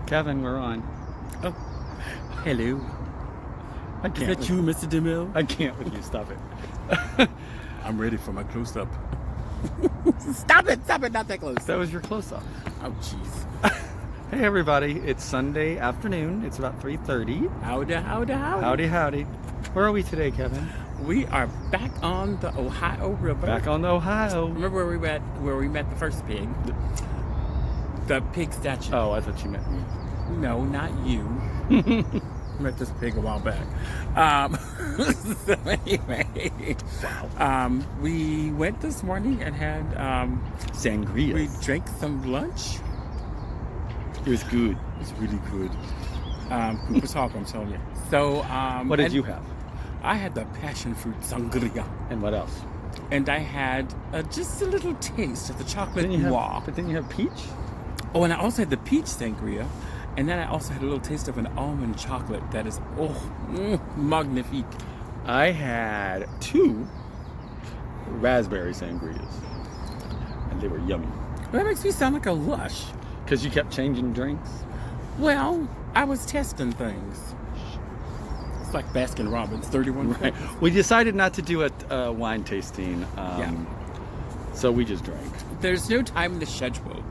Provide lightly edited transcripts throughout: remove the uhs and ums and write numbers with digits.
Kevin, we're on. Oh, hello. I can't. Is that you, Mr. DeMille? I can't with you. Stop it. I'm ready for my close-up. Stop it, not that close. That was your close-up. Oh, jeez. Hey, everybody. It's Sunday afternoon. It's about 3:30. Howdy. Howdy. Where are we today, Kevin? We are back on the Ohio River. Back on the Ohio. Remember where we met the first pig? The pig statue. Oh, I thought you meant me. No, not you. Met this pig a while back. So anyway, Wow. we went this morning and had Sangria. we drank some lunch. It was good. It was really good. Cooper's Hawk, I'm telling you. So What did you have? I had the passion fruit sangria, And what else? and I had just a little taste of the chocolate noir. But then you have peach? Oh, and I also had the peach sangria, and then I also had a little taste of an almond chocolate that is magnifique. I had 2 raspberry sangrias. And they were yummy. That makes me sound like a lush. Because you kept changing drinks? Well, I was testing things. It's like Baskin Robbins, 31 Right. flavors. We decided not to do a wine tasting. Yeah. So we just drank. There's no time in the schedule.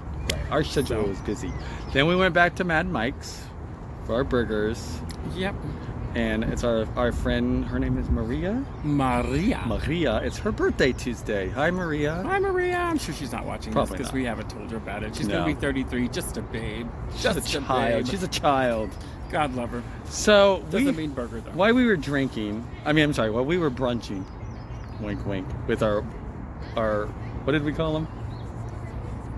Our schedule was busy. Then we went back to Mad Mike's for our burgers. Yep. And it's our friend, her name is Maria. Maria. It's her birthday Tuesday. Hi, Maria. Hi, Maria. I'm sure she's not watching Probably this because not. we haven't told her about it. She's No. going to be 33, just a babe. She's Just a child. babe. She's a child. God love her. So Doesn't mean burger, though. while we were drinking, while we were brunching, wink, wink, with our what did we call them?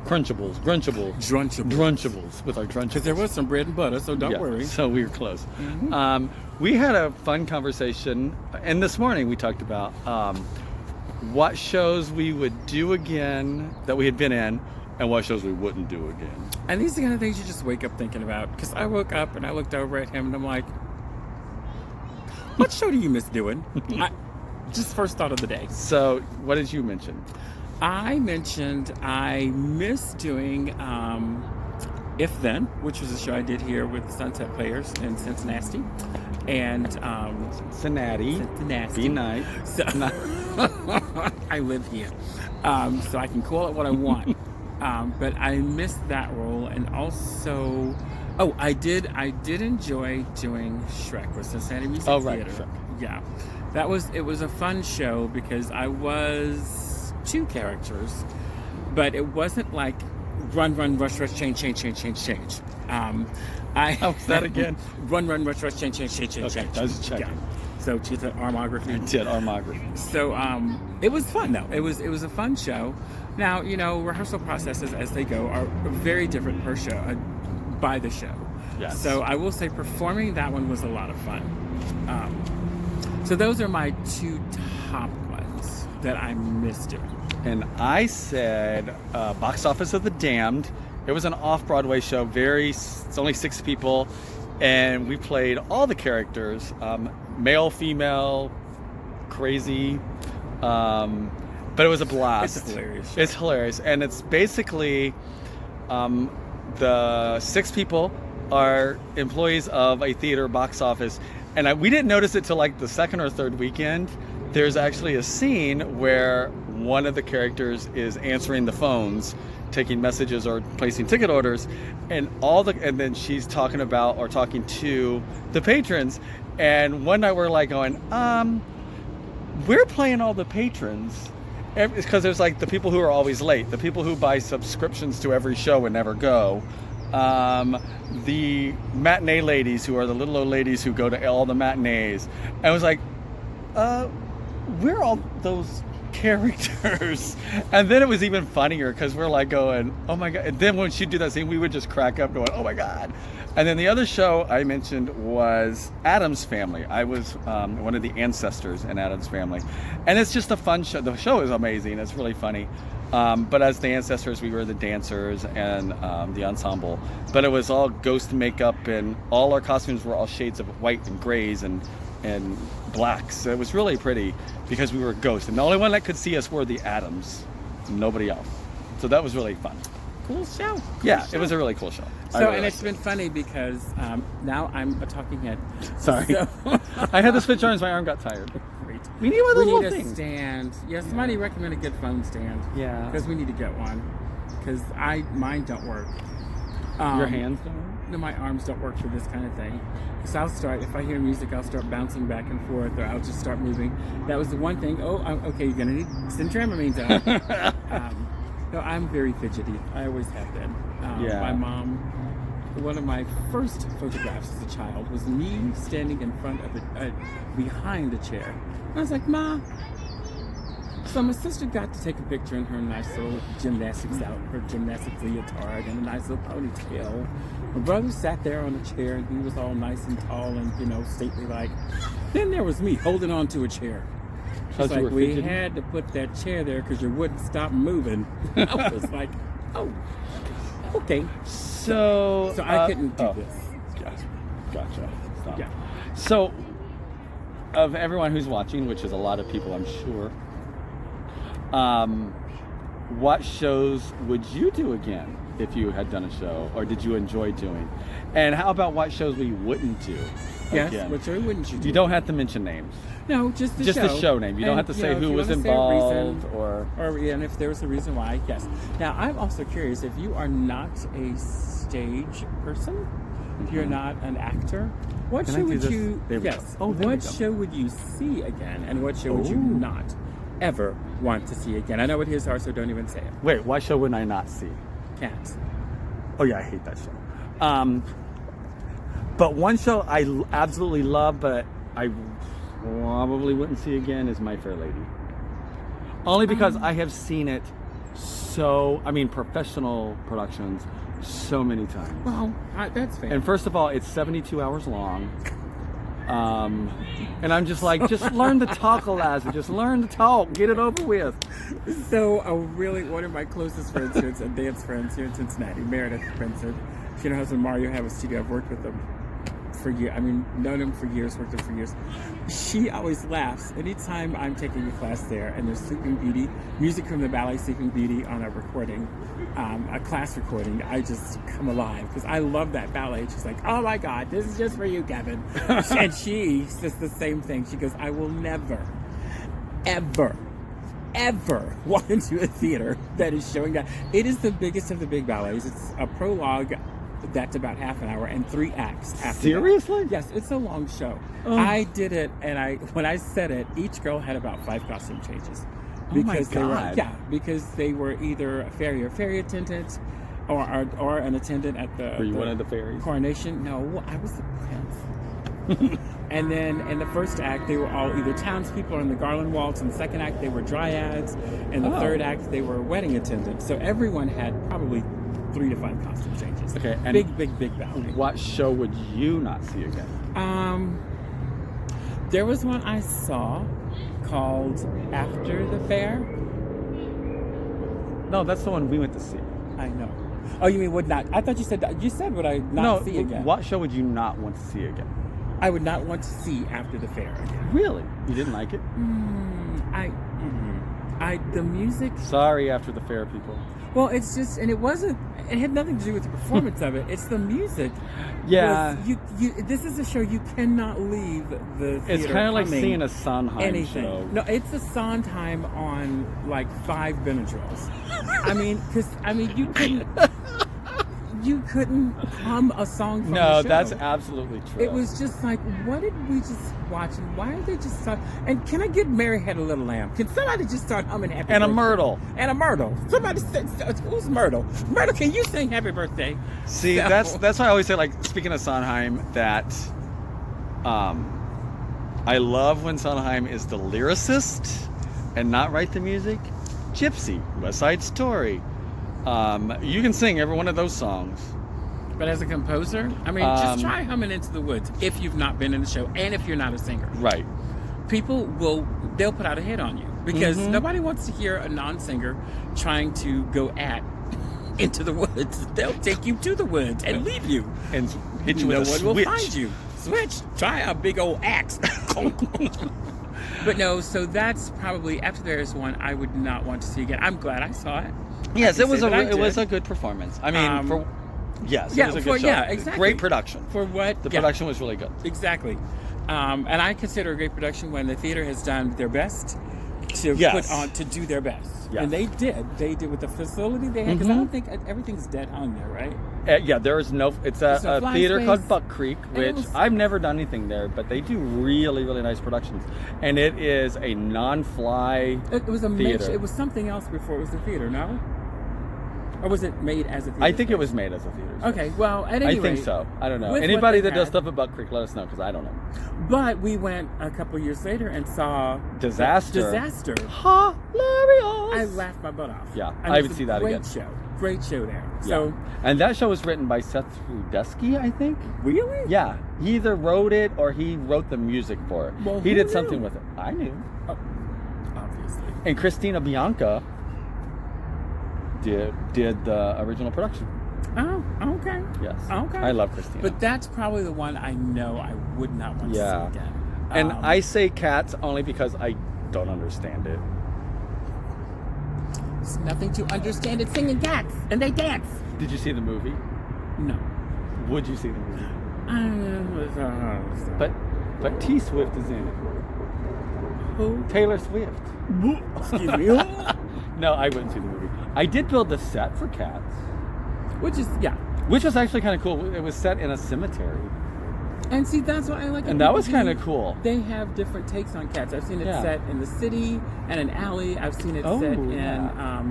Crunchables. Drunchables with our drunchables. Because there was some bread and butter, so don't Yeah, worry. So we were close. Mm-hmm. We had a fun conversation, and this morning we talked about what shows we would do again that we had been in, and what shows we wouldn't do again. And these are the kind of things you just wake up thinking about. Because I woke up and I looked over at him and I'm like, what show do you miss doing? Just first thought of the day. So what did you mention? I mentioned I miss doing If Then, which was a show I did here with the Sunset Players in Cincinnati. And Cincinnati. Be nice. So, I live here. So I can call it what I want. But I missed that role, and also, I did enjoy doing Shrek with Cincinnati Music Theater. Shrek. Yeah, it was a fun show because I was 2 characters, but it wasn't like run, rush, change. How's that again? Run, rush, change. Okay, I was checking. Yeah. So she did armography. I did armography. So it was fun though. It was a fun show. Now, rehearsal processes as they go are very different per show, by the show. Yes. So I will say performing that one was a lot of fun. So those are my 2 top ones that I missed doing. And I said Box Office of the Damned. It was an off-Broadway show. It's only 6 people. And we played all the characters. Male, female, crazy. But it was a blast. It's hilarious. It's hilarious. And it's basically the 6 people are employees of a theater box office. And we didn't notice it till like the 2nd or 3rd weekend. There's actually a scene where one of the characters is answering the phones, taking messages or placing ticket orders, and then she's talking to the patrons. And one night we're like going, we're playing all the patrons. Because there's like the people who are always late, the people who buy subscriptions to every show and never go, the matinee ladies who are the little old ladies who go to all the matinees. And I was like, we're all those characters. And then it was even funnier because we're like going, oh my God. And then when she'd do that scene, we would just crack up going, oh my God. And then the other show I mentioned was Addams Family. I was one of the ancestors in Addams Family. And it's just a fun show. The show is amazing. It's really funny. But as the ancestors, we were the dancers and the ensemble. But it was all ghost makeup, and all our costumes were all shades of white and grays and blacks. So it was really pretty because we were ghosts. And the only one that could see us were the Addams. Nobody else. So that was really fun. cool show. Yeah, it was a really cool show. I So, really and it's liked been funny because now I'm a talking head. Sorry. So, I had to switch arms. My arm got tired. great. We need one of We those need little a things. stand. Yeah, somebody recommended a good phone stand. Yeah. Because we need to get one. Because mine don't work. Your hands don't work? No, my arms don't work for this kind of thing. So I'll start, if I hear music, I'll start bouncing back and forth, or I'll just start moving. That was the one thing. Oh, okay, you're going to need some Dramamine out. No, I'm very fidgety. I always have been. Yeah. My mom, one of my first photographs as a child was me standing in front of behind a chair. I was like, Ma. So my sister got to take a picture in her nice little gymnastics leotard and a nice little ponytail. My brother sat there on a chair and he was all nice and tall and, stately like. Then there was me holding on to a chair. She's like, we had to put that chair there because you wouldn't stop moving. I was like, oh, okay. So I couldn't do this. Gotcha. Stop. Yeah. So, of everyone who's watching, which is a lot of people, I'm sure, what shows would you do again if you had done a show, or did you enjoy doing? And how about what shows we wouldn't do Yes, again? what show wouldn't you do? You don't have to mention names. No, just the Just show. the show name. You don't have to say if who you was wanna say a involved reason, or... and if there was a reason why, yes. Now, I'm also curious, if you are not a stage person, if you're not an actor, what Can I show do would this? you... There we Yes. go. Oh, there we what go. show would you see again, and what show would you Ooh. not ever want to see again? I know what his are, so don't even say it. Wait, what show would I not see? Cats. Oh yeah, I hate that show. But one show I absolutely love, but I probably wouldn't see again, is My Fair Lady. Only because I have seen it professional productions so many times. Well, that's fair. And first of all, it's 72 hours long. And I'm just like, just learn to talk, Eliza. Just learn to talk. Get it over with. So, one of my closest friends here, dance friends here in Cincinnati, Meredith Spencer, she and her husband Mario have a studio. I've worked with them for years. Known them for years, worked with them for years. She always laughs anytime I'm taking a class there and there's Sleeping Beauty, music from the ballet Sleeping Beauty on a recording, a class recording. I just come alive because I love that ballet. She's like, oh my God, this is just for you, Kevin. And she says the same thing. She goes, I will never, ever walk into a theater that is showing that. It is the biggest of the big ballets. It's a prologue that's about half an hour and 3 acts after Seriously? that. Yes, it's a long show. Oh. I did it, and when I said it, each girl had about 5 costume changes. Oh my God. Because they were either a ferry attendant or an attendant at the Were you one of the fairies? coronation. No, I was the prince. And then in the first act, they were all either townspeople or in the Garland Waltz. In the second act, they were dryads. In the third act, they were wedding attendants. So everyone had probably 3 to 5 costume changes. Okay, and big ballet. What show would you not see again? There was one I saw called After the Fair. No, that's the one we went to see. I know. Oh, you mean would not? I thought you said would I not see again? What show would you not want to see again? I would not want to see After the Fair again. Really? You didn't like it? The music. Sorry, After the Fair people. Well, it's just, and it had nothing to do with the performance of it. It's the music. Yeah. This is a show you cannot leave the theater. It's kind of like humming seeing a Sondheim show. No, it's a Sondheim on like 5 Benadryls. You couldn't hum a song from the No, show. that's absolutely true. It was just like, what did we just watch? And why are they just start? And can I get Mary Had a Little Lamb? Can somebody just start humming Happy And Birthday? a Myrtle. And a Myrtle. Somebody said, who's Myrtle? Myrtle, can you sing Happy Birthday? See, So- that's why I always say, like, speaking of Sondheim, that I love when Sondheim is the lyricist and not write the music. Gypsy, West Side Story. You can sing every one of those songs. But as a composer, just try humming Into the Woods if you've not been in the show and if you're not a singer. Right. They'll put out a hit on you because nobody wants to hear a non-singer trying to go at Into the Woods. They'll take you to the woods and leave you. And hit you with a No one will switch. find you. Switch. Try a big old axe. But no, so that's probably, after there is one I would not want to see again. I'm glad I saw it. Yes, can it was say that I it was did. a good performance. I mean, it yeah, was a for- good show. yeah, exactly. Great production. For what? The yeah, production was really good. exactly. And I consider a great production when the theater has done their best to Yes. put on to do their best. Yes. And they did. They did with the facility they had. Because I don't think everything's dead hung there, right? Yeah, there is no. It's There's no a fly theater space. called Buck Creek, And it which was- I've never done anything there, but they do really, really nice productions, and it is a non-fly. It was a theater. It was something else before it was the theater, no? Or was it made as a theater? I think it space? was made as a theater. Okay, well, at any I rate, think so. I don't know. with what Anybody they that does had- stuff at Buck Creek, let us know because I don't know. But we went a couple years later and saw Disaster. Disaster. Hilarious. I laughed my butt off. Yeah, And I it would was see a that great again. Great show there. Yeah. So, and that show was written by Seth Rudetsky, I think. really? Yeah, he either wrote it or he wrote the music for it. Well, he who did knew? something with it. I knew. Oh, obviously. And Christina Bianca did the original production. Oh, okay. Yes. Okay. I love Christina. But that's probably the one I know I would not want to Yeah. see again. And I say Cats only because I don't understand it. There's nothing to understand. It's singing cats, and they dance. Did you see the movie? No. Would you see the movie? But But T Swift is in it. who? Taylor Swift. Excuse me. No, I wouldn't see the movie. I did build the set for Cats, Which is which was actually kind of cool. It was set in a cemetery, and see that's what I like. and that was kind of cool. They have different takes on cats. I've seen it Yeah. set in the city and an alley. I've seen it Oh, set in. yeah.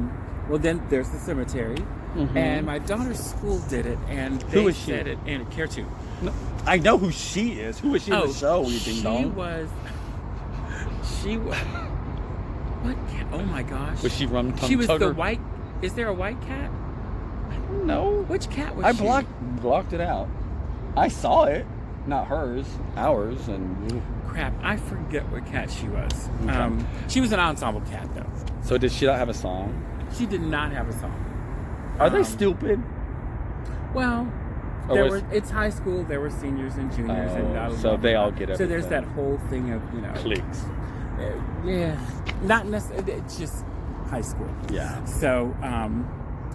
Well, then there's the cemetery, Mhm. and my daughter's school did it, and they Who is she? set it in a care too. No, I know who she is. Who was she in the show? You ding she dong. was. She was. What cat? Oh my gosh. Was she Rum Tum She was the Tugger? white. Is there a white cat? No. Which cat was I she? blocked it out. I saw it, not hers, ours, and Crap, I forget what cat she was. Okay. She was an ensemble cat though. so did she not have a song? She did not have a song. Are they Um, stupid? Well, Or there was- were. It's high school. There were seniors and juniors, and Oh, blah, blah, so blah, they blah. all get So there's that everything. whole thing of Cliques. yeah, not necessarily. It's just high school. Yeah. So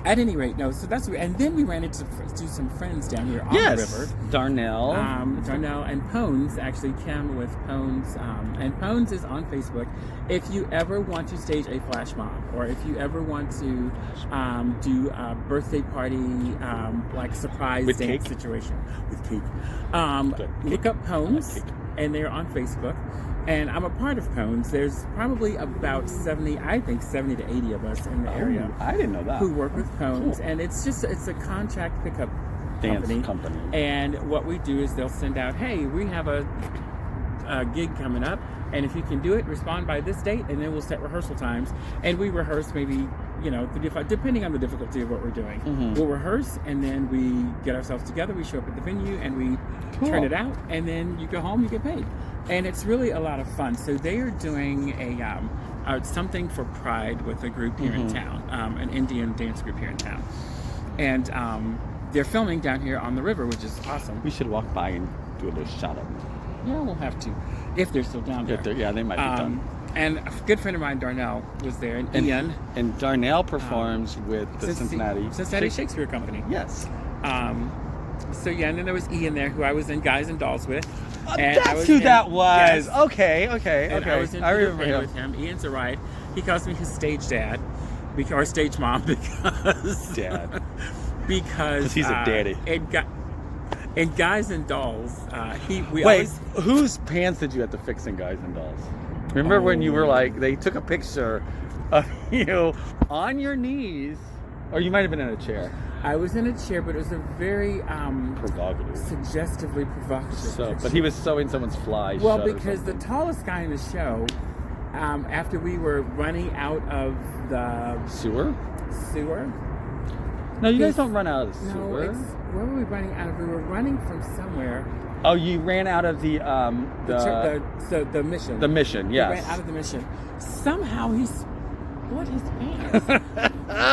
at any rate, no. So that's and then we ran into some friends down here on the river. Darnell. Darnell and Pones, actually Kim with Pones, and Pones is on Facebook. If you ever want to stage a flash mob, or if you ever want to do a birthday party, like surprise With dance cake? situation with cake, Good. look up Pones, cake. and they're on Facebook. And I'm a part of Pones. There's probably about 70 to 80 of us in the area I didn't know that. who work with Pones, Cool. and it's a contract pickup Dance company. and what we do is they'll send out, hey, we have a gig coming up, and if you can do it, respond by this date, and then we'll set rehearsal times. And we rehearse maybe, depending on the difficulty of what we're doing. Mhm. We'll rehearse, and then we get ourselves together, we show up at the venue, and we Cool. turn it out, and then you go home, you get paid. And it's really a lot of fun. So they are doing something for Pride with a group here in Mhm. town, an Indian dance group here in town. And they're filming down here on the river, which is awesome. We should walk by and do a little shout out. Yeah, we'll have to, if they're still down there. Yeah, they might be done. And a good friend of mine, Darnell, was there, and Ian, And Darnell performs with the Cincinnati Cincinnati. Shakespeare Company. Yes. So yeah, and then there was Ian there, who I was in Guys and Dolls with. And I That's was who in- that was. Yes. Okay. And I was in I Peter remember Pan him. with him. Ian's a ride. He calls me his stage dad, or stage mom, because Dad. because 'Cause he's a daddy. In Guys and Dolls, we Wait, always. whose pants did you have to fix in Guys and Dolls? Remember when you were like, they took a picture of you on your knees, or you might have been in a chair. I was in a chair, but it was a very Provocative. suggestively provocative. So, picture. but he was sewing someone's fly Well, shut or because the something. tallest guy in the show, after we were running out of the Sewer? sewer. No, you guys He's- don't run out of the No, sewer. where were we running out of? We were running from somewhere. Oh, you ran out of the The mission. the mission. We Yes. ran out of the mission. Somehow he split his pants.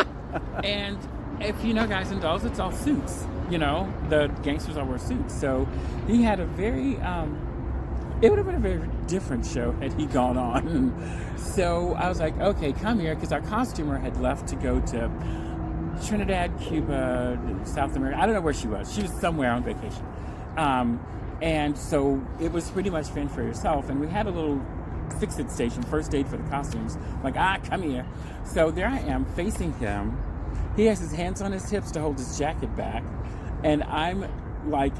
And if you know Guys and Dolls, it's all suits. The gangsters all wear suits. So he had a very it would have been a very different show had he gone on. So I was like, okay, come here, because our costumer had left to go to Trinidad, Cuba, South America. I don't know where she was. She was somewhere on vacation. And so it was pretty much fend for yourself. And we had a little fix-it station, first aid for the costumes. Like, come here. So there I am facing him. He has his hands on his hips to hold his jacket back. And I'm like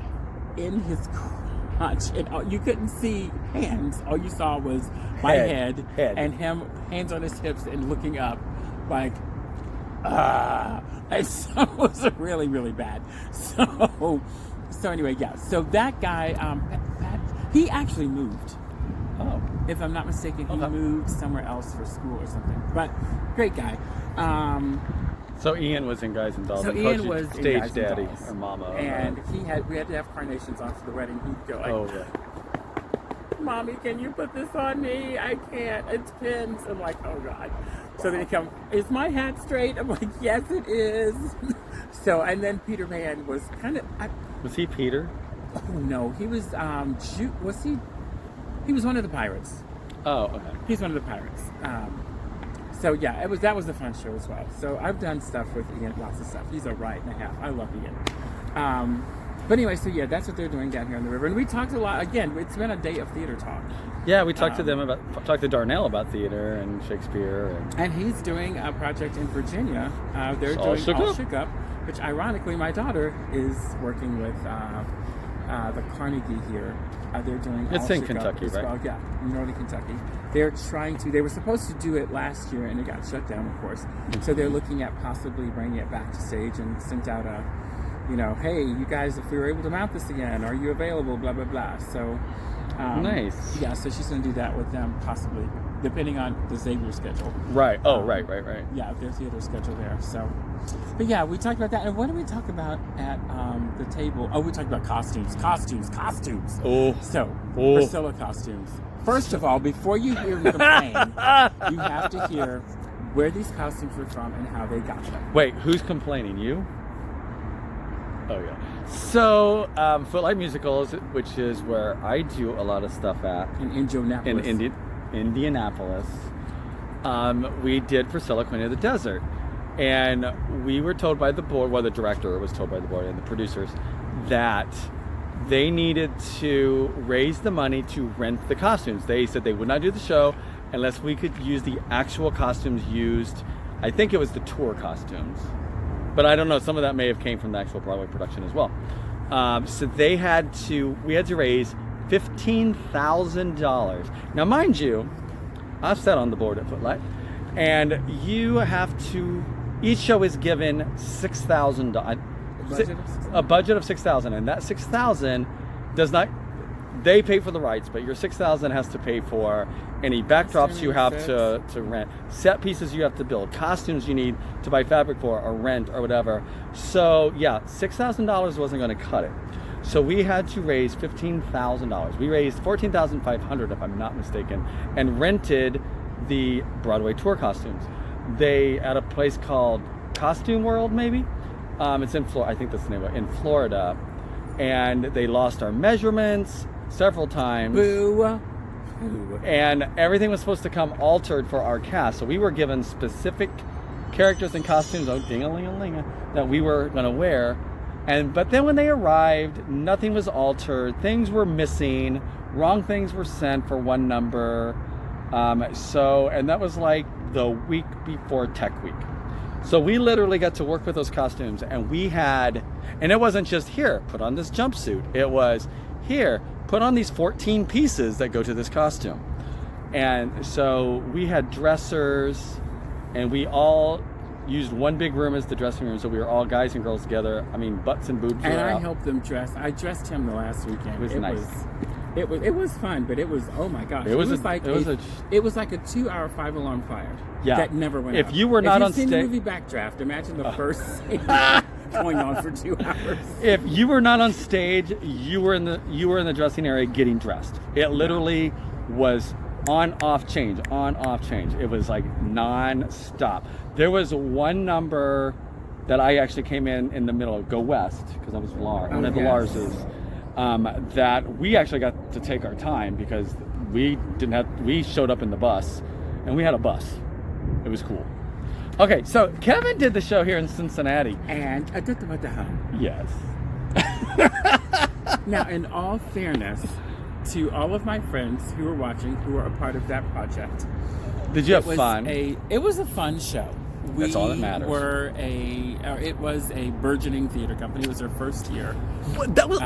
in his crotch. And you couldn't see hands. All you saw was my head. And him, hands on his hips and looking up like, and so it was really, really bad. So anyway, yeah. So that guy, Pat, he actually moved. Oh. If I'm not mistaken, he moved somewhere else for school or something. But great guy. So Ian was in Guys and Dolls. So and Ian was in stage Guys and daddy Dolls. or mama. And we had to have carnations on for the wedding. He'd go like, Oh yeah. Mommy, can you put this on me? I can't. It's pins. I'm like, oh God. So then he comes, is my hat straight? I'm like, yes, it is. So, and then Peter Pan was kind of... Was he Peter? Oh, no. He was, was he? He was one of the pirates. Oh, okay. He's one of the pirates. So, yeah, that was a fun show as well. So, I've done stuff with Ian, lots of stuff. He's a right and a half. I love Ian. But anyway, so yeah, that's what they're doing down here on the river. And we talked a lot, again, it's been a day of theater talk. Yeah, we talked to Darnell about theater and Shakespeare. And he's doing a project in Virginia. They're All doing Shook All Up. Shook Up, which ironically my daughter is working with the Carnegie here. They're doing It's All in Shook Kentucky, Up as right? well. Yeah, in northern Kentucky. They were supposed to do it last year and it got shut down, of course. So they're looking at possibly bringing it back to stage and sent out a, hey, you guys, if we were able to mount this again, are you available, blah, blah, blah. So, nice. Yeah, so she's going to do that with them, possibly, depending on the Xavier schedule. Right. Oh, right. Yeah, their theater schedule there. So, but yeah, we talked about that. And what did we talk about at the table? Oh, we talked about costumes. Oh. So, Priscilla costumes. First of all, before you hear me complain, you have to hear where these costumes were from and how they got them. Wait, who's complaining? You? Oh, yeah. So, Footlight Musicals, which is where I do a lot of stuff at. In Indianapolis. In Indianapolis. We did Priscilla, Queen of the Desert. And we were told by the board, well, the director was told by the board and the producers, that they needed to raise the money to rent the costumes. They said they would not do the show unless we could use the actual costumes used. I think it was the tour costumes. But I don't know, some of that may have came from the actual Broadway production as well. So we had to raise $15,000. Now, mind you, I've sat on the board at Footlight, and you have to, each show is given $6,000. A budget of $6,000, and that $6,000 does not, they pay for the rights, but your $6,000 has to pay for any backdrops you have to rent, set pieces you have to build, costumes you need to buy fabric for or rent or whatever. So yeah, $6,000 wasn't going to cut it. So we had to raise $15,000. We raised $14,500 if I'm not mistaken, and rented the Broadway tour costumes. They at a place called Costume World, maybe. It's in Florida. I think that's the name of it, in Florida. And they lost our measurements several times. Boo. And everything was supposed to come altered for our cast. So we were given specific characters and costumes, ding-a-ling-a-ling, that we were going to wear. But then when they arrived, nothing was altered. Things were missing. Wrong things were sent for one number. And that was like the week before Tech Week. So we literally got to work with those costumes, and it wasn't just, here, put on this jumpsuit. It was, here, put on these 14 pieces that go to this costume. And so we had dressers, and we all used one big room as the dressing room, so we were all guys and girls together. I mean, butts and boobs were And I out. helped them dress. I dressed him the last weekend. It was nice. It was fun, but it was, oh my gosh. It was like a 2-hour 5-alarm fire. Yeah. That never went If out. you were not on If you've seen stage, the movie Backdraft, imagine the first scene going on for 2 hours. if you were not on stage, you were in the dressing area getting dressed. It literally was on-off change. It was like non-stop. There was one number that I actually came in the middle of, Go West, because I was Lars, one of the Larses, that we actually got to take our time because we showed up in the bus, and we had a bus. It was cool. Okay, so Kevin did the show here in Cincinnati. And I did the home. Yes. Now, in all fairness to all of my friends who were watching, who were a part of that project, Did you have fun? It was a fun show. That's all that matters. It was a burgeoning theater company. It was their first year. That was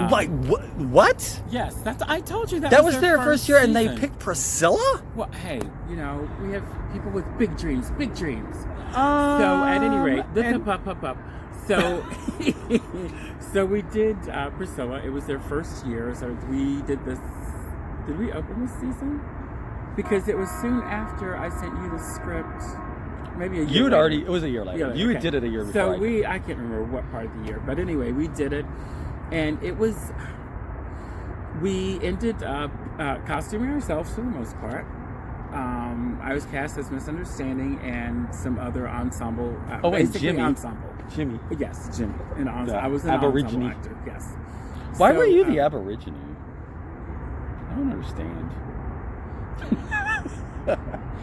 what? Yes, I told you That was their first year, and they season. picked Priscilla. Well, hey, we have people with big dreams, big dreams. So So at any rate, up. So, so we did Priscilla. It was their first year. So we did this. Did we open this season? Because it was soon after I sent you the script. Maybe a year. You had later. already. It was a year later. Yeah, You okay. did it a year before. So I I can't remember what part of the year, but anyway, we did it, and it was. We ended up costuming ourselves for the most part. I was cast as Misunderstanding and some other ensemble. Oh, and basically Jimmy. Ensemble. Jimmy. Yes, Jimmy. The I was an Aborigine. ensemble actor. Yes. Why So, were you the Aborigine? I don't understand.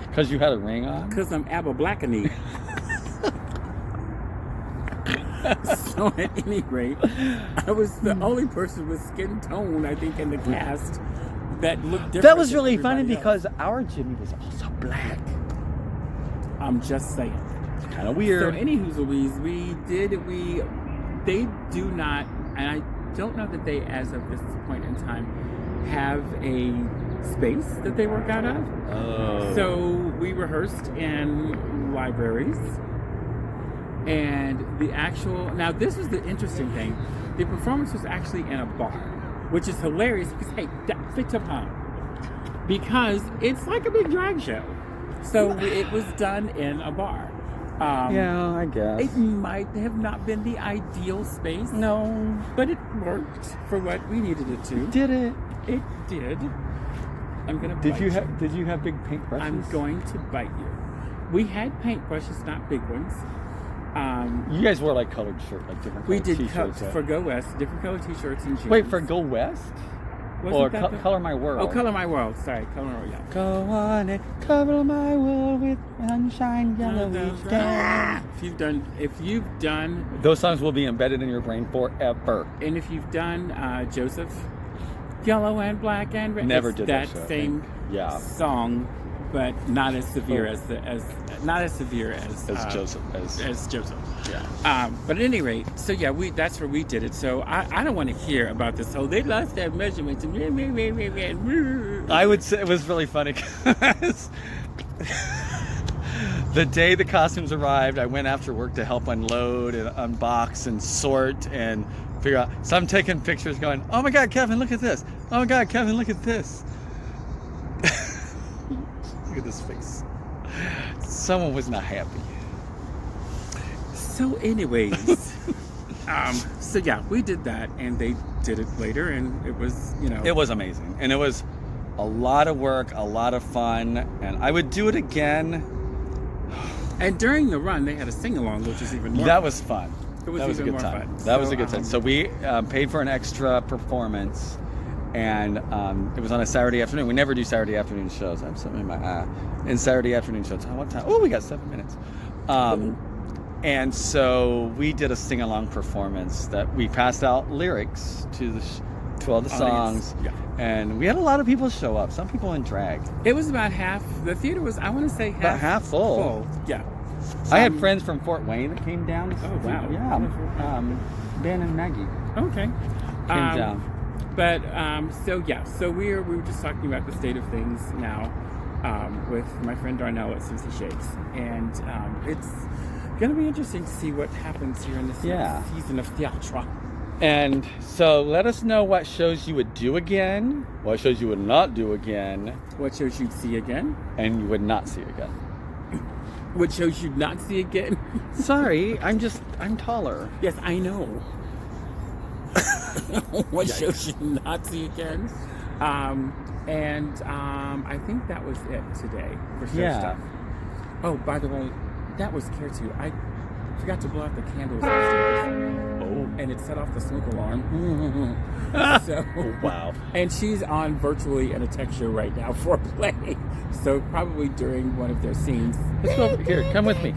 Because you had a ring on? Because I'm Abba-Blackany. So at any rate, I was the only person with skin tone, I think, in the cast that looked different. That was than really funny everybody because else. our Jimmy was also black. I'm just saying. Kind of weird. So anywho's Louise, they do not, and I don't know that they, as of this point in time, have a space that they work out of. Oh. So we rehearsed in libraries, and now this was the interesting thing. The performance was actually in a bar, which is hilarious because, hey, fix up home. Because it's like a big drag show. So it was done in a bar. Yeah, I guess. It might have not been the ideal space. No. But it worked for what we needed it to. Did it? It did. I'm gonna Did bite you have big paintbrushes? I'm going to bite you. We had paintbrushes, not big ones. You guys wore like colored shirts, like different We colored did t-shirts. for Go West, different color t-shirts and jeans. Wait, for Go West? Wasn't Or that the- Color My World? Oh, Color My World. Sorry, Color My World. Yeah. Go on and cover my world with sunshine, yellow each day. If you've done, Those songs will be embedded in your brain forever. and if you've done Joseph, Yellow and Black and Red, Never it's did that show, I same think. Yeah. song, but not as severe Oh. as Joseph. As Joseph. Yeah. But at any rate, so yeah, that's where we did it. So I don't want to hear about this whole they lost their measurements. I would say it was really funny because the day the costumes arrived, I went after work to help unload and unbox and sort and figure out. So I'm taking pictures going, oh my God, Kevin, look at this. Oh my God, Kevin, look at this. Look at this face. Someone was not happy. So anyways, so yeah, we did that, and they did it later, and it was, It was amazing. And it was a lot of work, a lot of fun. And I would do it again. And during the run, they had a sing-along, which is even more That fun. was fun. It was That was a even good more time. fun. That was So, a good time. So we paid for an extra performance, and it was on a Saturday afternoon. We never do Saturday afternoon shows. I have something in my eye. In Saturday afternoon shows. What time? Oh, we got 7 minutes. And so we did a sing-along performance that we passed out lyrics to all the songs. Yeah. And we had a lot of people show up. Some people in drag. It was about half. The theater was, I want to say, About half full. Yeah. I had friends from Fort Wayne that came down. Oh, wow. Yeah. Ben and Maggie Okay. came down. But so we were just talking about the state of things now with my friend Darnell at Cincy Shakes, and it's going to be interesting to see what happens here in this next season of theatre. And so let us know what shows you would do again, what shows you would not do again, What shows you'd see again? and you would not see again. What shows you'd not see again? Sorry, I'm taller. Yes, I know. What shows you'd not see again? I think that was it today for show stuff. Oh, by the way, that was Care to. I forgot to blow out the candles upstairs. Oh. And it set off the smoke alarm. So, Wow. and she's on virtually in a tech show right now for play. So probably during one of their scenes. Let's go over here. Come with me.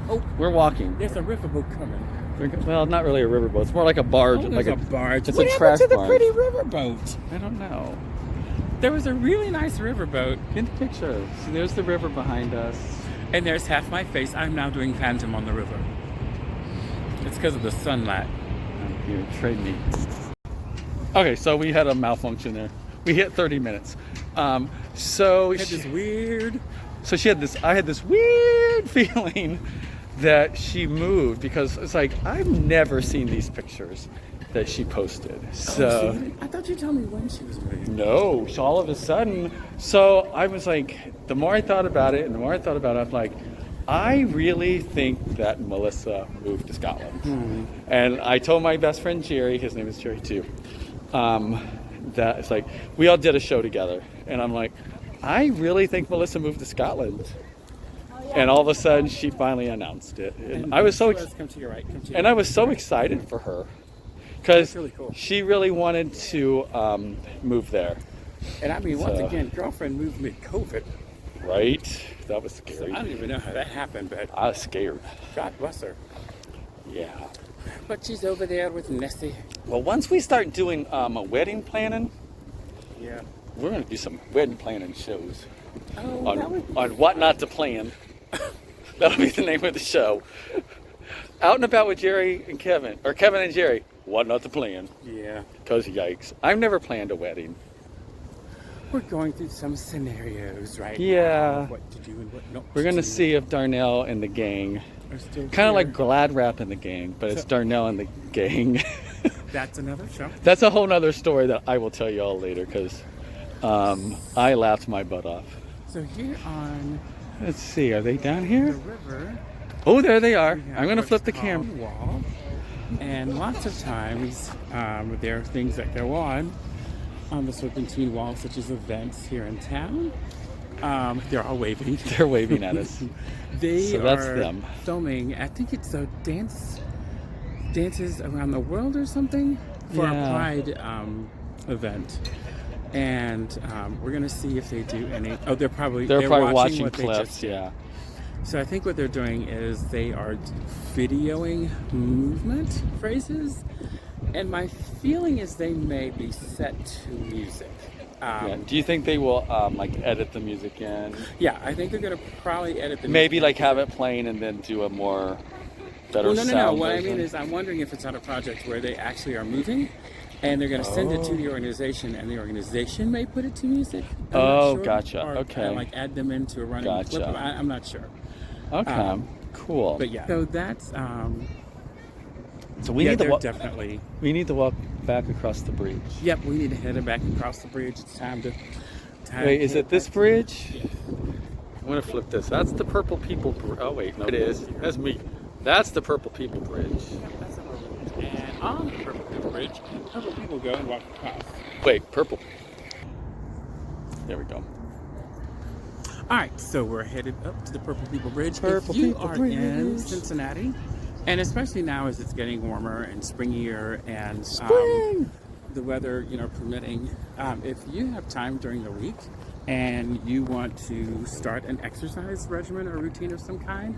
Oh, We're walking. there's a riverboat coming. Well, not really a riverboat. It's more like a barge. Oh, like there's a barge. It's What a happened trash to the barge. pretty riverboat? I don't know. There was a really nice riverboat. In the picture. See, there's the river behind us. And there's half my face. I'm now doing Phantom on the river. It's because of the sunlight. Here, trade me. Okay, so we had a malfunction there. We hit 30 minutes. So It had this weird. So I had this weird feeling that she moved because it's like, I've never seen these pictures that she posted. So I thought you told me when she was moving. no, so all of a sudden, so I was like, the more I thought about it and the more I thought about it, I'm like, I really think that Melissa moved to Scotland. And I told my best friend Jerry, his name is Jerry too, that it's like, we all did a show together. And I'm like, I really think Melissa moved to Scotland. And all of a sudden, she finally announced it. And I was so Come to your right. Come to your and I was so excited for her because really cool. she really wanted to move there. And I mean, once So- again, girlfriend moved mid-COVID. Right? That was So scary. I don't even know how that happened, but I was scared. God bless her. Yeah. But she's over there with Nessie. Well, once we start doing a wedding planning, Yeah. we're going to do some wedding planning shows Oh, on what not to plan. That'll be the name of the show. Out and about with Jerry and Kevin, or Kevin and Jerry. What not to plan? Yeah. Because yikes, I've never planned a wedding. We're going through some scenarios right Yeah. now. What to do and what not We're to gonna do. see if Darnell and the gang, Are still kind of here. like Glad Rap and the gang, but it's So- Darnell and the gang. That's another show. That's a whole nother story that I will tell you all later because I laughed my butt off. So here on Let's see, are they down the here? river, Oh, there they are. we have I'm gonna what's flip the called camera. a wall. And lots of times there are things that go on the serpentine wall, such as events here in town. They're all waving. They're waving at us. They So that's are them. filming, I think it's a dances around the world or something for Yeah. a Pride event. And we're gonna see if they do any. Oh, they're probably watching what they just clips. did. Yeah. So I think what they're doing is they are videoing movement phrases, and my feeling is they may be set to music. Yeah. Do you think they will like edit the music in? Yeah, I think they're gonna probably edit the Maybe music. like have it playing and then do a more better Well, no. sound What I version? mean is, I'm wondering if it's on a project where they actually are moving, and they're going to send it to the organization, and the organization may put it to music. I'm not Oh, sure, gotcha. Or Okay. like add them into a running Gotcha. clip. I'm not sure. Okay. Cool. But yeah, so that's So we yeah, need to they're walk. definitely. We need to walk back across the bridge. Yep, we need to head back across the bridge. It's time to. Wait, is to it this head bridge? back. Yeah. I'm gonna flip this. That's the Purple People. Oh wait, no, it is. That's me. That's the Purple People Bridge. Yep, that's a bridge. And on the Purple People Bridge, purple people go and walk across. Wait, purple. There we go. All right, so we're headed up to the Purple People Bridge. Purple If you People are Bridge. in Cincinnati, and especially now as it's getting warmer and springier and Spring! the weather, permitting, if you have time during the week and you want to start an exercise regimen or routine of some kind,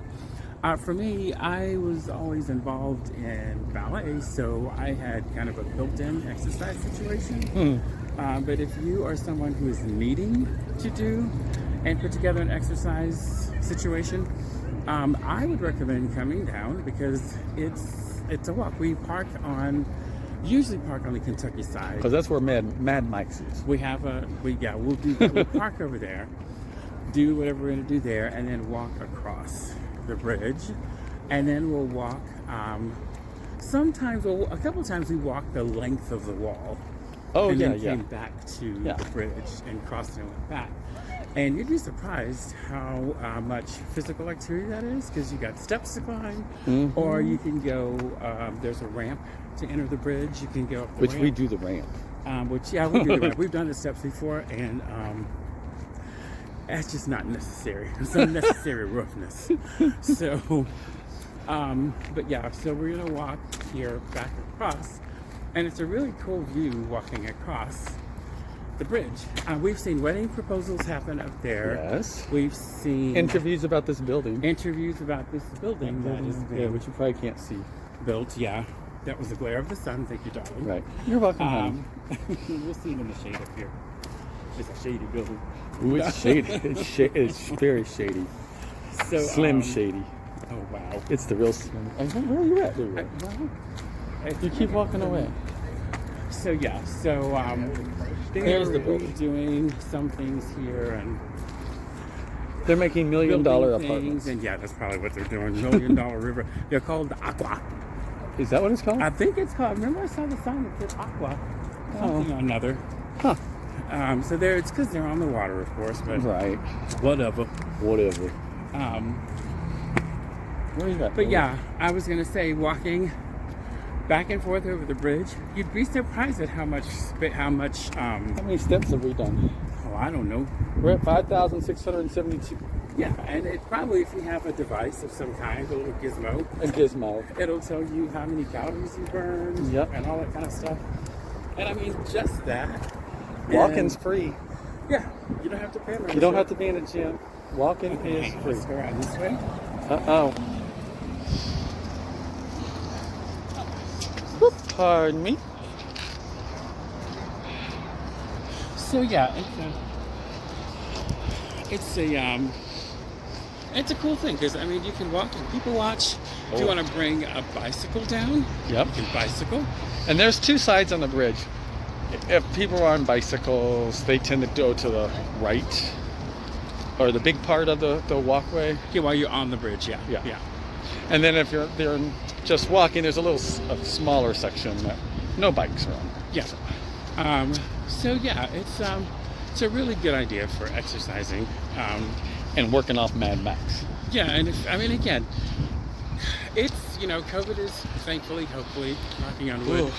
for me, I was always involved in ballet, so I had kind of a built-in exercise situation. But if you are someone who is needing to do and put together an exercise situation, I would recommend coming down because it's a walk. We usually park on the Kentucky side. Because that's where Mad Mike's is. We'll do that. We'll park over there, do whatever we're gonna do there, and then walk across the bridge, and then we'll walk. A couple times we walked the length of the wall. Oh and yeah, then yeah. came back to Yeah. the bridge and crossed and went back. And you'd be surprised how much physical activity that is, because you got steps to climb, or you can go. There's a ramp to enter the bridge. You can go up the Which ramp. we do the ramp. We do the ramp. We've done the steps before, and that's just not necessary. It's unnecessary roughness. So, but yeah, so we're gonna walk here back across, and it's a really cool view walking across the bridge. We've seen wedding proposals happen up there. Yes. We've seen Interviews about this building. interviews about this building that is Yeah, being which you probably can't see. built. Yeah, that was the glare of the sun. Thank you, darling. Right. You're welcome, honey. We'll see it in the shade up here. It's a shady building. Ooh, it's shady. It's very shady. So Slim shady. Oh wow. It's the real slim. Where are you at? You keep walking away. So yeah, There's the they're building. doing some things here and They're making $1 million building apartments. things, and yeah, that's probably what they're doing. $1 million river. They're called the Aqua. Is that what it's called? I think it's called. Remember, I saw the sign that said Aqua, something or another. Huh. So it's because they're on the water, of course, but Right. whatever. Whatever. Where are you at? But yeah, I was gonna say, walking back and forth over the bridge, you'd be surprised at how much. How many steps have we done? Oh, I don't know. We're at 5,672. Yeah, and it probably, if you have a device of some kind, a little gizmo, A gizmo. it'll tell you how many calories you burned, Yep. and all that kind of stuff. And I mean, just that. Walking's And, free. yeah, you don't have to pay. You don't have to be in a gym. Walking is free. Let's go around this way. Uh-oh. Whoop, pardon me. So yeah, it's a cool thing because I mean you can walk and people watch. If you Oh. want to bring a bicycle down, Yep. you can bicycle. And there's two sides on the bridge. If people are on bicycles, they tend to go to the right, or the big part of the walkway. Yeah, while you're on the bridge, yeah. Yeah. And then if they're just walking, there's a smaller section that no bikes are on. Yeah. So yeah, it's a really good idea for exercising. And working off Mad Max. Yeah, and again, it's COVID is thankfully, hopefully, knocking on wood, Ooh.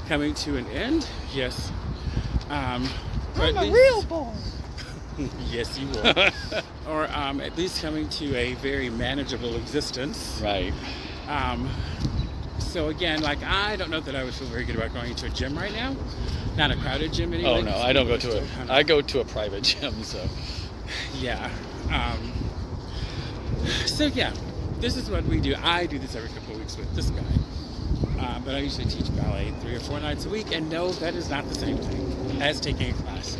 coming to an end. Yes. Or at least- real boy. Yes, you will. Or at least coming to a very manageable existence. Right. So again, like I don't know that I would feel very good about going to a gym right now. Not a crowded gym anyway. Oh no, I don't go to it. I go to a private gym, so. Yeah. So yeah, this is what we do. I do this every couple of weeks with this guy. But I usually teach ballet 3 or 4 nights a week, and no, that is not the same thing as taking a class.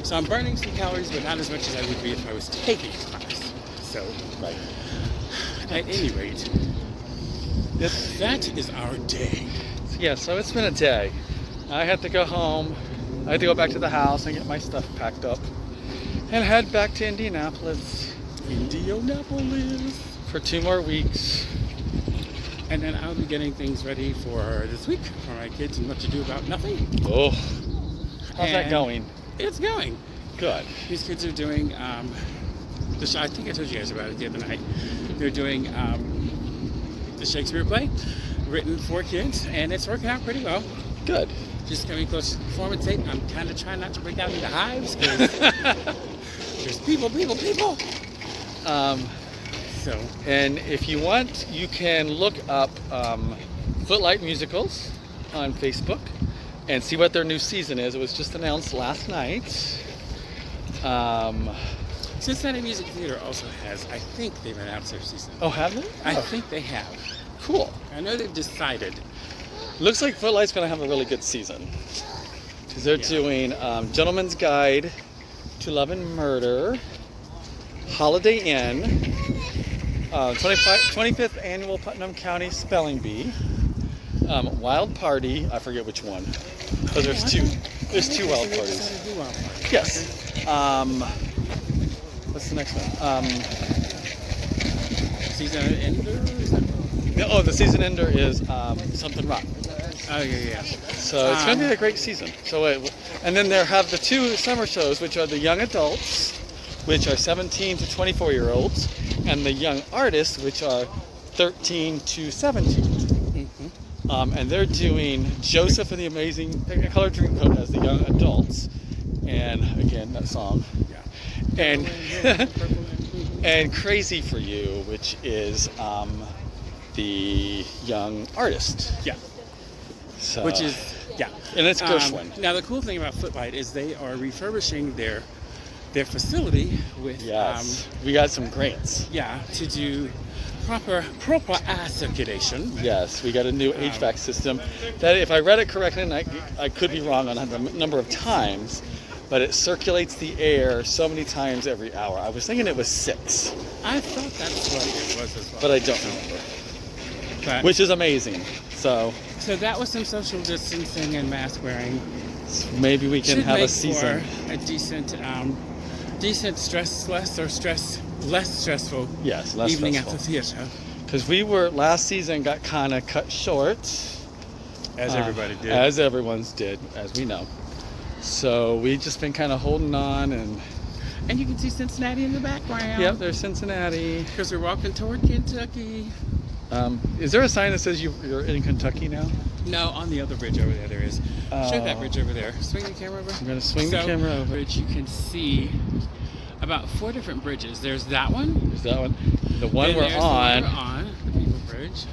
So I'm burning some calories, but not as much as I would be if I was taking a class. So, Right. at any rate, that is our day. Yeah, so it's been a day. I had to go home. I had to go back to the house and get my stuff packed up and head back to Indianapolis Indianapolis. for 2 more weeks. And then I'll be getting things ready for this week for my kids and what to do about nothing. Oh, how's that And going? It's going. Good. These kids are doing this. I think I told you guys about it the other night. They're doing the Shakespeare play, written for kids, and it's working out pretty well. Good. Just coming close to the performance date. I'm kind of trying not to break out into hives because there's people. So And if you want, you can look up Footlight Musicals on Facebook and see what their new season is. It was just announced last night. Cincinnati Music Theater also has, I think they've announced their season. Oh, have they? I Oh, think they have. cool. I know they've decided. Looks like Footlight's going to have a really good season. Because they're Yeah. doing Gentleman's Guide to Love and Murder, Holiday Inn, 25th Annual Putnam County Spelling Bee, Wild Party, I forget which one. Because there's two wild parties. Yes. What's the next one? Season ender? Is that... The season ender is Something Rotten. Oh yeah. So it's going to be a great season. And then they have the 2 summer shows, which are the young adults, which are 17 to 24-year-olds, and the young artists, which are 13 to 17. Mm-hmm. And they're doing Joseph and the Amazing Technicolor Dreamcoat as the young adults, and again that song. Yeah. And Purple and blue. and Crazy for You, which is the young artist. Yeah. So, Which is Yeah. And it's Gershwin. Now, the cool thing about Footlight is they are refurbishing their facility with Yes. We got some grants. to do proper air circulation. Yes, we got a new HVAC system that, if I read it correctly, and I could be wrong on the number of times, but it circulates the air so many times every hour. I was thinking it was 6, I thought that's what it was as well. but I don't remember. But, Which is amazing. So so that was some social distancing and mask wearing. maybe we can Should have a make season. for a decent less stressful Yes, less evening stressful. at the theater. Because last season got kind of cut short. As everybody did. As everyone's did, as we know. So we just been kind of holding on, and And you can see Cincinnati in the background. yep, there's Cincinnati. Because we're walking toward Kentucky. Is there a sign that says you're in Kentucky now? No, on the other bridge over there is. Show that bridge over there. Swing the camera over. I'm going to swing the camera over. Bridge, you can see about 4 different bridges. There's that one. There's that one. The one Then we're there's on. The one we're on, the People Bridge.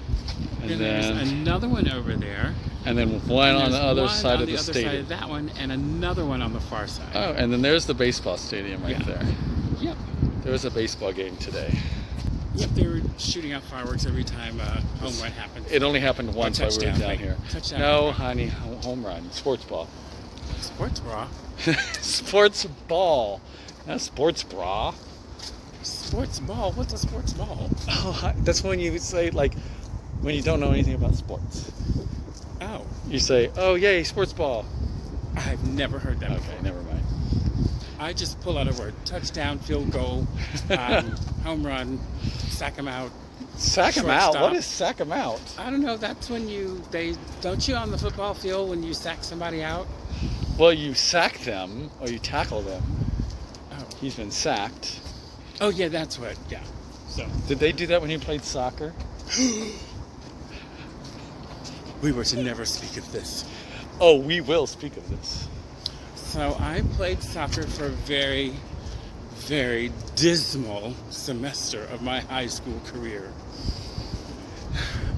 And Then then, there's another one over there. and then one And on the there's other one side on of the other side stadium. of that one, and another one on the far side. Oh, and then there's the baseball stadium right Yeah. there. Yep. There was a baseball game today. Yep, they were shooting out fireworks every time home run happened. It only happened once while we were touchdown, down wait. here. Touchdown. No, honey, home run. Sports ball. Sports bra. Sports ball. Not sports bra. Sports ball? What's a sports ball? Oh, that's when you say, like, when you don't know anything about sports. Oh, You say, oh, yay, sports ball. I've never heard that Okay, before. never mind. I just pull out a word. Touchdown, field goal, home run, sack 'em out. Sack 'em out? Shortstop. What is sack 'em out? I don't know, that's when don't you on the football field when you sack somebody out? Well, you sack them, or you tackle them. Oh. He's been sacked. Oh yeah, that's what, yeah. So, Did they do that when you played soccer? we were to never speak of this. Oh, we will speak of this. So I played soccer for a very, very dismal semester of my high school career.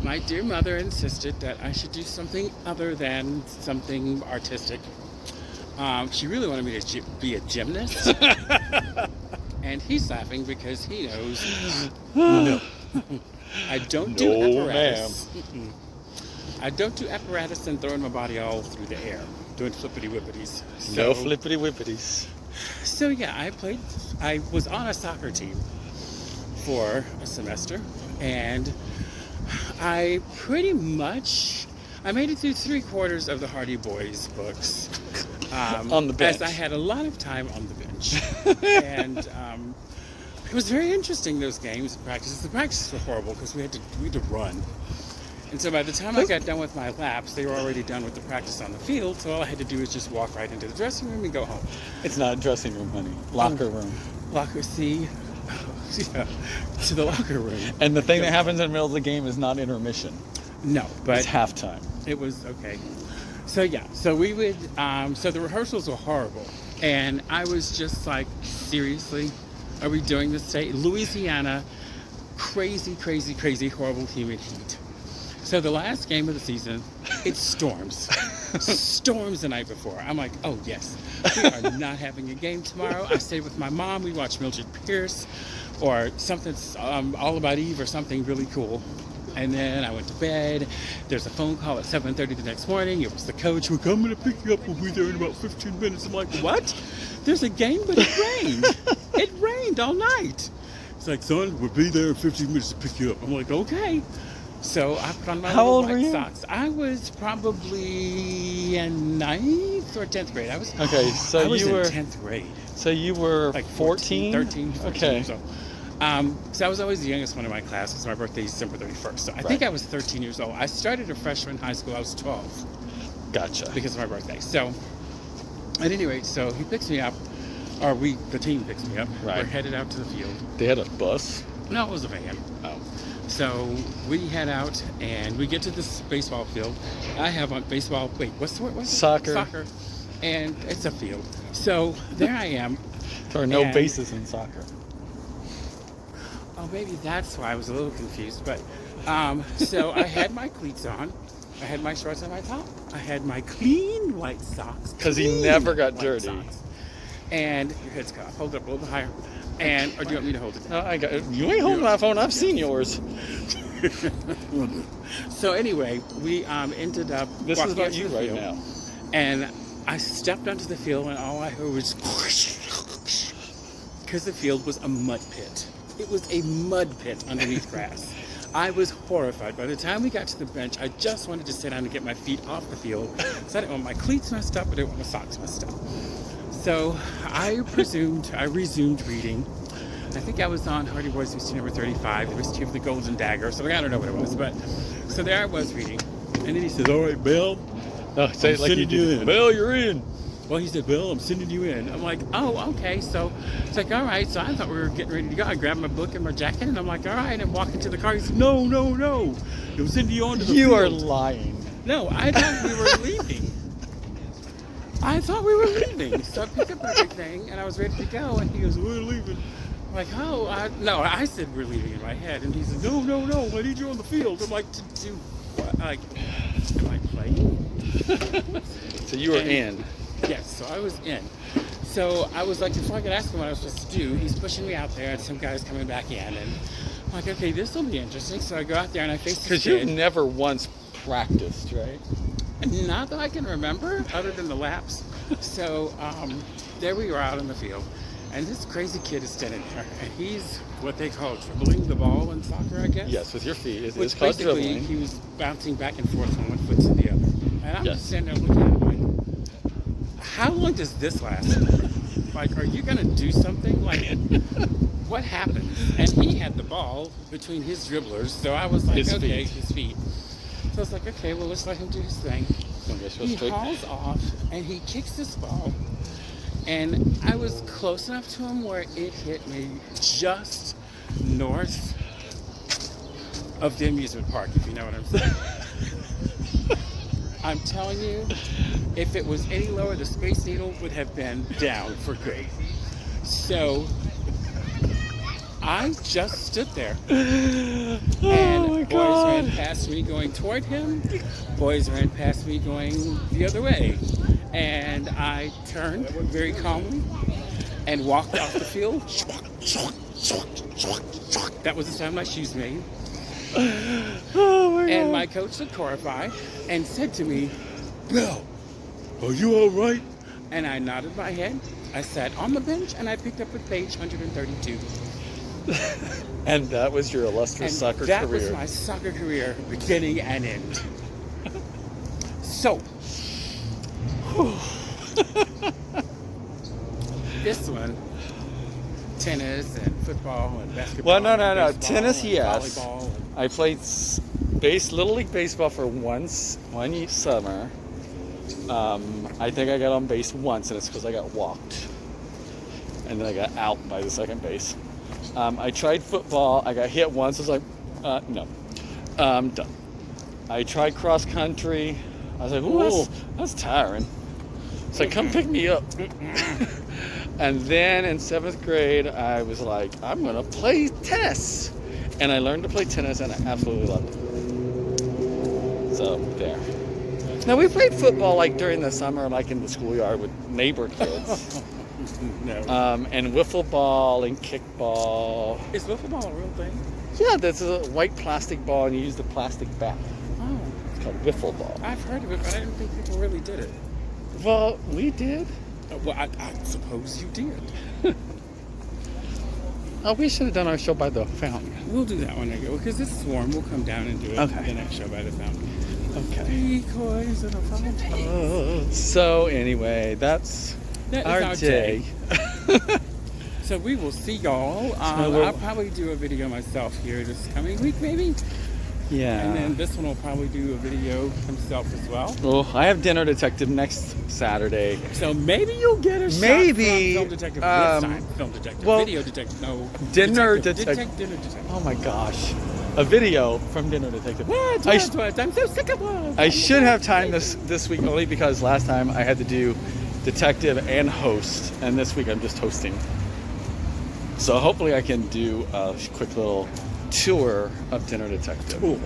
My dear mother insisted that I should do something other than something artistic. She really wanted me to be a gymnast. And he's laughing because he knows, no. I don't do No, apparatus. I don't do apparatus and throwing my body all through the air, doing flippity whippities. No flippity whippities. So yeah, I was on a soccer team for a semester, and I made it through 3/4 of the Hardy Boys books. On the bench. As I had a lot of time on the bench. And it was very interesting, those games and practices. The practices were horrible because we had to run. And so by the time I got done with my laps, they were already done with the practice on the field, so all I had to do was just walk right into the dressing room and go home. It's not a dressing room, honey. Locker room. Locker C, yeah, to the locker room. And the thing that happens in the middle of the game is not intermission. No, but It's halftime. it was okay. So yeah, so we would, so the rehearsals were horrible. And I was just like, seriously, are we doing this today? Louisiana, crazy, crazy, crazy, horrible humid heat. So the last game of the season, it storms. Storms the night before. I'm like, oh yes, we are not having a game tomorrow. I stayed with my mom. We watched Mildred Pierce or something, All About Eve or something really cool. And then I went to bed. There's a phone call at 7:30 the next morning. It was the coach. We're coming to pick you up. We'll be there in about 15 minutes. I'm like, what? There's a game, but it rained. It rained all night. It's like, son, we'll be there in 15 minutes to pick you up. I'm like, okay. So I put on my How little old were white you? socks. I was probably in 9th or 10th grade. Okay, so I was you in were 10th grade. So you were Like 14? 13, 14. Okay. So I was always the youngest one in my class because my birthday is December 31st. So I think I was 13 years old. I started a freshman in high school. I was 12 Gotcha. because of my birthday. So at any rate, so he picks me up, or the team picks me up. Right. We're headed out to the field. They had a bus? No, it was a van. Oh. So we head out and we get to this baseball field. I have on baseball. Wait, what's the word? What's it? Soccer. Soccer, and it's a field. So there I am. There are no And- bases in soccer. Oh, maybe that's why I was a little confused. But so I had my cleats on. I had my shorts on my top. I had my clean white socks. Because he Clean never got white dirty. socks. And your head's cut off. Hold it up a little bit higher. And, or do you want me to hold it No, down? you ain't holding my phone. I've seen yours. So anyway, we ended up This is walking about into you the right field, now. and I stepped onto the field, and all I heard was because the field was a mud pit. It was a mud pit underneath grass. I was horrified. By the time we got to the bench, I just wanted to sit down and get my feet off the field. So I didn't want my cleats messed up, I didn't want my socks messed up. So I resumed reading. I think I was on Hardy Boys Mystery number 35, the Mystery of the Golden Dagger, so I don't know what it was, but so there I was reading. And then he says, all right, Bill, No, say it like you sending you did. in. Bill, you're in. well, he said, Bill, I'm sending you in. I'm like, oh, okay. So it's like, all right. So I thought we were getting ready to go. I grabbed my book and my jacket, and I'm like, all right. And walking to the car, he said, no. I'm sending you on to the You field. are lying. No, I thought we were leaving. So I picked up everything, and I was ready to go. And he goes, we're leaving. I'm like, oh, no. I said we're leaving in my head. And he said, no. I need you on the field. I'm like, to do what? Like, am I playing? So you were And- in. Yes, so I was in. So I was like, before I could ask him what I was supposed to do, he's pushing me out there, and some guy's coming back in, and I'm like, okay, this will be interesting. So I go out there and I face this Because you've kid. never once practiced, right? Not that I can remember, other than the laps. So there we were out in the field, and this crazy kid is standing there, and he's what they call dribbling the ball in soccer, I guess. Yes, with your feet. It's Which called basically dribbling. he was bouncing back and forth from one foot to the other, and I'm Yes. just standing there looking at him like, how long does this last? Like, are you gonna do something? Like, what happened? And he had the ball between his dribblers, so I was like, His okay, feet. his feet. So I was like, okay, well, let's let him do his thing. Don't get so He straight. hauls off and he kicks this ball, and I was close enough to him where it hit me just north of the amusement park, if you know what I'm saying. I'm telling you, if it was any lower, the Space Needle would have been down for good. So I just stood there, and Oh my boys God. ran past me going toward him. Boys ran past me going the other way, and I turned very calmly and walked off the field. That was the sound my shoes made. Oh my And God. my coach looked horrified and said to me, Bill, are you all right? And I nodded my head. I sat on the bench and I picked up with page 132. And that was your illustrious And soccer that career. was my soccer career, beginning and end. So, this one, tennis and football and basketball. Well, no. and baseball Tennis, and yes. volleyball and- I played Little League Baseball for one summer. I think I got on base once, and it's because I got walked. And then I got out by the second base. I tried football. I got hit once. I was like, no. Done. I tried cross country. I was like, ooh, that's tiring. So come pick me up. And then in 7th grade, I was like, I'm going to play tennis. And I learned to play tennis, and I absolutely loved it. So, there. Now, we played football, like, during the summer, like, in the schoolyard with neighbor kids. No. And wiffle ball and kickball. Is wiffle ball a real thing? Yeah, that's a white plastic ball, and you use the plastic bat. Oh, It's called wiffle ball. I've heard of it, but I didn't think people really did it. Well, we did. Well, I suppose you did. Oh, we should have done our show by the fountain. We'll do that one again because this is warm. We'll come down and do it. Okay. The next show by the fountain. Okay. Decoys in a fountain. So anyway, that's That is our our day. So we will see y'all. we'll- I'll probably do a video myself here this coming week, maybe. Yeah. And then this one will probably do a video himself as well. Well, I have Dinner Detective next Saturday. So maybe you'll get a shot Maybe, from Film Detective this time. Film Detective. well, Video Detective. No. Dinner Dinner Detective. Detective. Oh my gosh. A video from Dinner Detective. What? I, I'm so sick of it. I should have time this week only because last time I had to do detective and host, and this week I'm just hosting. So hopefully I can do a quick little tour of Dinner Detective. Cool.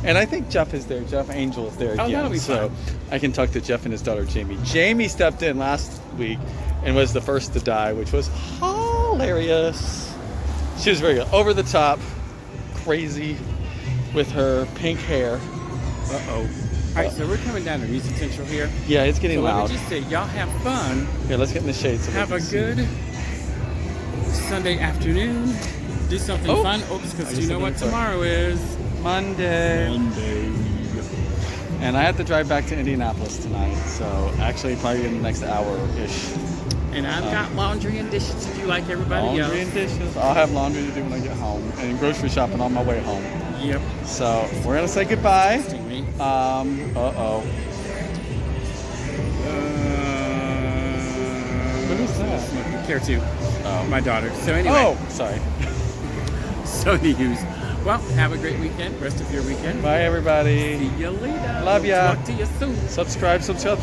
And I think Jeff is there. Jeff Angel is there again. that'll be so fun. I can talk to Jeff and his daughter Jamie. Jamie stepped in last week and was the first to die, which was hilarious. She was very good. Over the top, crazy with her pink hair. Uh-oh. All right, so we're coming down to Music Central here. Yeah, it's getting So loud. let me just say, y'all have fun. Here, let's get in the shade. So we Have can a see. good Sunday afternoon. Do something Oh. fun. Oops, I because just you know said what that, sorry. tomorrow is. Monday. And I have to drive back to Indianapolis tonight. So actually probably in the next hour-ish. And I've got laundry and dishes to do like everybody else. Laundry and dishes. I'll have laundry to do when I get home. And grocery shopping on my way home. Yep. So we're going to say goodbye. Texting me. Uh-oh. Who's that? Care to. Oh. My daughter. So anyway. Oh, sorry. So news. Well, have a great weekend. Rest of your weekend. Bye, everybody. See you later. Love ya. Talk to you soon. Subscribe. Subscribe.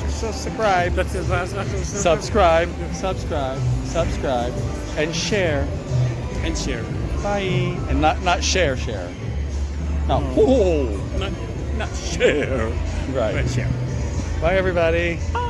Subscribe. And share. And share. Bye. And not share. No. Oh. Not share. Right. But share. Bye, everybody. Bye.